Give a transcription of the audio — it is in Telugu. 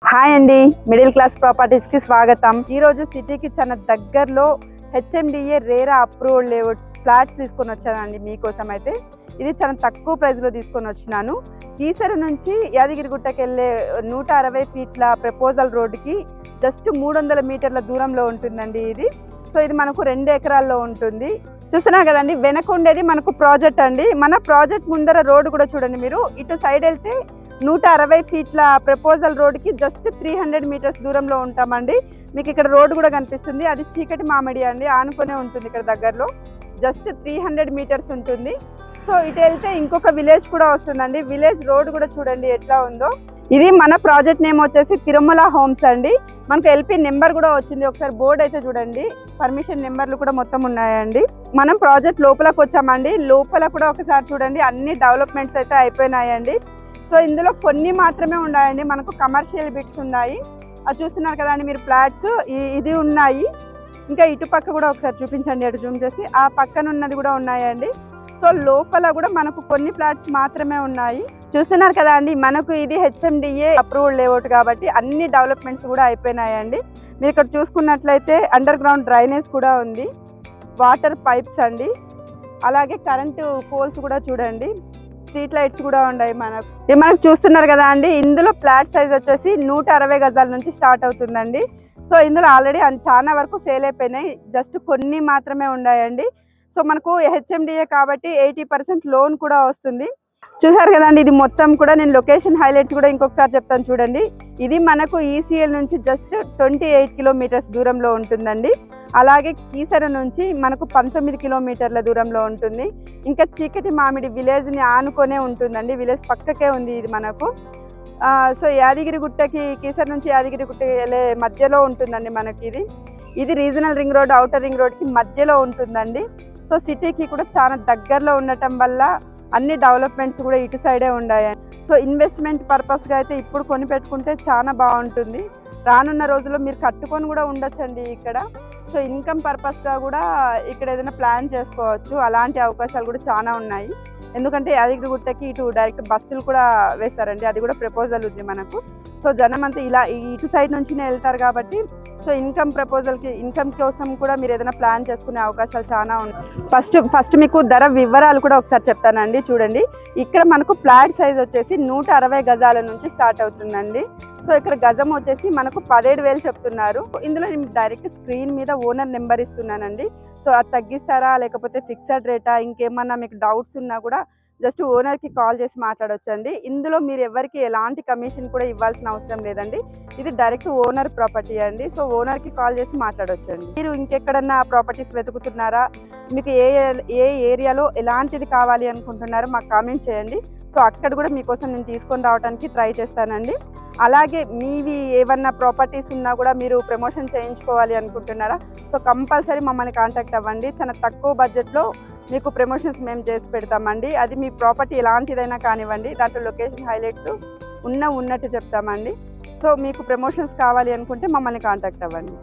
హాయ్ అండి, మిడిల్ క్లాస్ ప్రాపర్టీస్ కి స్వాగతం. ఈ రోజు సిటీకి చాలా దగ్గరలో HMDA RERA approved layouts flats తీసుకొని వచ్చానండి మీకోసం. అయితే ఇది చాలా తక్కువ ప్రైస్ లో తీసుకొని వచ్చినాను. కీసర నుంచి యాదగిరిగుట్టకి వెళ్ళే 160 ఫీట్ల ప్రపోజల్ రోడ్డుకి జస్ట్ 300 మీటర్ల దూరంలో ఉంటుందండి ఇది. సో ఇది మనకు 2 ఎకరాల్లో ఉంటుంది. చూస్తున్నారు కదండి, వెనక ఉండేది మనకు ప్రాజెక్ట్ అండి. మన ప్రాజెక్ట్ ముందర రోడ్డు కూడా చూడండి మీరు. ఇటు సైడ్ వెళ్తే 160 ఫీట్ల ప్రపోజల్ రోడ్డుకి జస్ట్ 300 మీటర్స్ దూరంలో ఉంటామండి. మీకు ఇక్కడ రోడ్డు కూడా కనిపిస్తుంది, అది చీకటి మామిడి అండి, ఆనుకునే ఉంటుంది. ఇక్కడ దగ్గరలో జస్ట్ 300 మీటర్స్ ఉంటుంది. సో ఇటు వెళ్తే ఇంకొక విలేజ్ కూడా వస్తుందండి. విలేజ్ రోడ్ కూడా చూడండి ఎట్లా ఉందో. ఇది మన ప్రాజెక్ట్ నేమ్ వచ్చేసి తిరుమల హోమ్స్ అండి. మనకు ఎల్పి నెంబర్ కూడా వచ్చింది. ఒకసారి బోర్డు అయితే చూడండి, పర్మిషన్ నెంబర్లు కూడా మొత్తం ఉన్నాయండి. మనం ప్రాజెక్ట్ లోపలకు వచ్చామండి. లోపల కూడా ఒకసారి చూడండి, అన్ని డెవలప్మెంట్స్ అయితే అయిపోయినాయండి. సో ఇందులో కొన్ని మాత్రమే ఉన్నాయండి, మనకు కమర్షియల్ బిట్స్ ఉన్నాయి. అది చూస్తున్నారు కదా అండి మీరు, ఫ్లాట్స్ ఇది ఉన్నాయి. ఇంకా ఇటు పక్క కూడా ఒకసారి చూపించండి, అటు జూమ్ చేసి. ఆ పక్కన ఉన్నది కూడా ఉన్నాయండి. సో లోపల కూడా మనకు కొన్ని ఫ్లాట్స్ మాత్రమే ఉన్నాయి. చూస్తున్నారు కదా అండి, మనకు ఇది హెచ్ఎండిఏ అప్రూవ్డ్ లేఅవుట్ కాబట్టి అన్ని డెవలప్మెంట్స్ కూడా అయిపోయినాయండి. మీరు ఇక్కడ చూసుకున్నట్లయితే అండర్ గ్రౌండ్ డ్రైనేజ్ కూడా ఉంది, వాటర్ పైప్స్ అండి, అలాగే కరెంటు పోల్స్ కూడా చూడండి, స్ట్రీట్ లైట్స్ కూడా ఉన్నాయి. మనకు చూస్తున్నారు కదా అండి, ఇందులో ఫ్లాట్ సైజ్ వచ్చేసి 160 గజాల నుంచి స్టార్ట్ అవుతుందండి. సో ఇందులో ఆల్రెడీ చాలా వరకు సేల్ అయిపోయినాయి, జస్ట్ కొన్ని మాత్రమే ఉన్నాయండి. సో మనకు హెచ్ఎండిఏ కాబట్టి 80% లోన్ కూడా వస్తుంది. చూసారు కదండి, ఇది మొత్తం కూడా నేను లొకేషన్ హైలైట్స్ కూడా ఇంకొకసారి చెప్తాను చూడండి. ఇది మనకు ఈసీఎల్ నుంచి జస్ట్ 28 కిలోమీటర్స్ దూరంలో ఉంటుందండి. అలాగే కీసర నుంచి మనకు 19 కిలోమీటర్ల దూరంలో ఉంటుంది. ఇంకా చీకటి మామిడి విలేజ్ని ఆనుకొనే ఉంటుందండి, విలేజ్ పక్కకే ఉంది ఇది మనకు. సో యాదగిరిగుట్టకి, కీసర నుంచి యాదగిరిగుట్టకి వెళ్ళే మధ్యలో ఉంటుందండి మనకి ఇది regional ring road, outer ring రోడ్కి మధ్యలో ఉంటుందండి. సో సిటీకి కూడా చాలా దగ్గరలో ఉండటం వల్ల అన్ని డెవలప్మెంట్స్ కూడా ఇటు సైడే ఉన్నాయి. సో ఇన్వెస్ట్మెంట్ పర్పస్గా అయితే ఇప్పుడు కొని పెట్టుకుంటే చాలా బాగుంటుంది. రానున్న రోజుల్లో మీరు కట్టుకొని కూడా ఉండొచ్చండి ఇక్కడ. సో ఇన్కమ్ పర్పస్గా కూడా ఇక్కడ ఏదైనా ప్లాన్ చేసుకోవచ్చు. అలాంటి అవకాశాలు కూడా చాలా ఉన్నాయి. ఎందుకంటే యాదగిరిగుట్టకి ఇటు డైరెక్ట్ బస్సులు కూడా వేస్తారండి, అది కూడా ప్రపోజల్ ఉంది మనకు. సో జనం అంతా ఇలా ఇటు సైడ్ నుంచినే వెళ్తారు కాబట్టి సో ఇన్కమ్ కోసం కూడా మీరు ఏదైనా ప్లాన్ చేసుకునే అవకాశాలు చాలా ఉన్నాయి. ఫస్ట్ మీకు ధర వివరాలు కూడా ఒకసారి చెప్తానండి. చూడండి, ఇక్కడ మనకు ఫ్లాట్ సైజ్ వచ్చేసి 160 గజాల నుంచి స్టార్ట్ అవుతుందండి. సో ఇక్కడ గజం వచ్చేసి మనకు 17,000 చెప్తున్నారు. ఇందులో నేను డైరెక్ట్ స్క్రీన్ మీద ఓనర్ నెంబర్ ఇస్తున్నానండి. సో అది తగ్గిస్తారా లేకపోతే ఫిక్స్డ్ రేటా, ఇంకేమన్నా మీకు డౌట్స్ ఉన్నా కూడా జస్ట్ ఓనర్కి కాల్ చేసి మాట్లాడొచ్చండి. ఇందులో మీరు ఎవరికి ఎలాంటి కమిషన్ కూడా ఇవ్వాల్సిన అవసరం లేదండి. ఇది డైరెక్ట్ ఓనర్ ప్రాపర్టీ అండి. సో ఓనర్కి కాల్ చేసి మాట్లాడొచ్చండి. మీరు ఇంకెక్కడన్నా ప్రాపర్టీస్ వెతుకుతున్నారా, మీకు ఏ ఏరియాలో ఎలాంటిది కావాలి అనుకుంటున్నారో మాకు కామెంట్ చేయండి. సో అక్కడ కూడా మీకోసం నేను తీసుకొని రావడానికి ట్రై చేస్తానండి. అలాగే మీవి ఏమన్నా ప్రాపర్టీస్ ఉన్నా కూడా మీరు ప్రమోషన్ చేయించుకోవాలి అనుకుంటున్నారా, సో కంపల్సరీ మమ్మల్ని కాంటాక్ట్ అవ్వండి. చాలా తక్కువ బడ్జెట్లో మీకు ప్రమోషన్స్ మేము చేసి పెడతామండి. అది మీ ప్రాపర్టీ ఎలాంటిదైనా కానివ్వండి, దాంట్లో లొకేషన్ హైలైట్స్ ఉన్నట్టు చెప్తామండి. సో మీకు ప్రమోషన్స్ కావాలి అనుకుంటే మమ్మల్ని కాంటాక్ట్ అవ్వండి.